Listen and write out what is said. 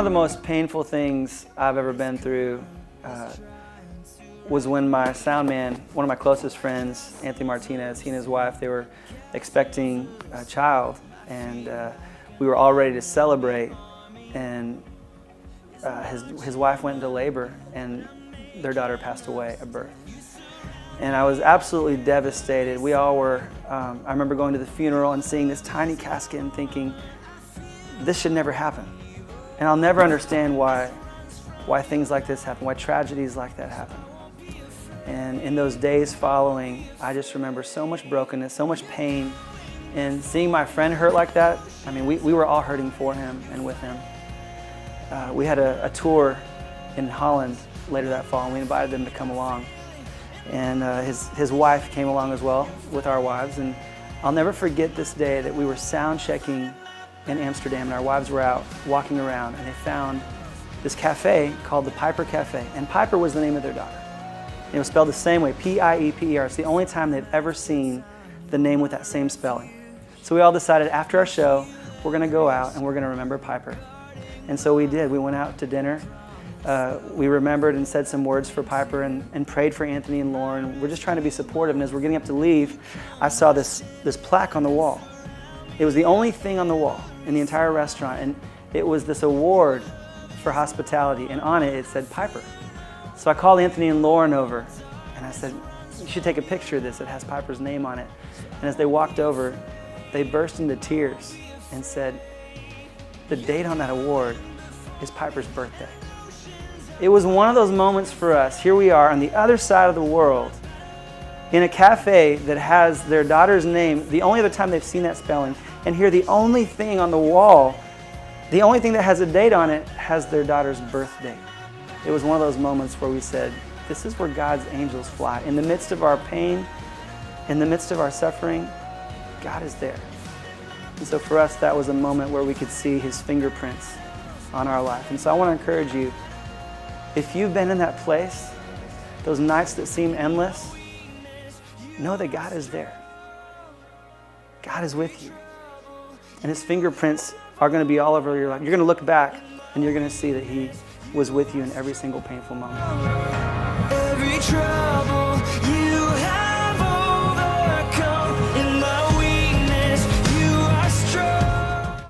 the most painful things I've ever been through was when my sound man, one of my closest friends, Anthony Martinez, he and his wife, they were expecting a child, and we were all ready to celebrate, and his wife went into labor, and their daughter passed away at birth. And I was absolutely devastated. We all were. I remember going to the funeral and seeing this tiny casket and thinking, this should never happen. And I'll never understand why things like this happen, why tragedies like that happen. And in those days following, I just remember so much brokenness, so much pain, and seeing my friend hurt like that. I mean, we were all hurting for him and with him. We had a tour in Holland later that fall, and we invited them to come along. And his wife came along as well with our wives, and I'll never forget this day that we were sound checking in Amsterdam, and our wives were out walking around, and they found this cafe called the Piper Cafe, and Piper was the name of their daughter. It was spelled the same way, P-I-E-P-E-R. It's the only time they've ever seen the name with that same spelling. So we all decided after our show, we're going to go out and we're going to remember Piper. And so we did. We went out to dinner. We remembered and said some words for Piper and prayed for Anthony and Lauren. We're just trying to be supportive, and as we're getting up to leave, I saw this plaque on the wall. It was the only thing on the wall in the entire restaurant, and it was this award for hospitality, and on it said Piper. So I called Anthony and Lauren over, and I said, you should take a picture of this. It has Piper's name on it. And as they walked over, they burst into tears and said, the date on that award is Piper's birthday. It was one of those moments for us. Here we are on the other side of the world in a cafe that has their daughter's name, the only other time they've seen that spelling, and here the only thing on the wall, the only thing that has a date on it, has their daughter's birth date. It was one of those moments where we said, this is where God's angels fly. In the midst of our pain, in the midst of our suffering, God is there. And so for us, that was a moment where we could see His fingerprints on our life. And so I want to encourage you, if you've been in that place, those nights that seem endless, know that God is there. God is with you. And His fingerprints are going to be all over your life. You're going to look back and you're going to see that He was with you in every single painful moment.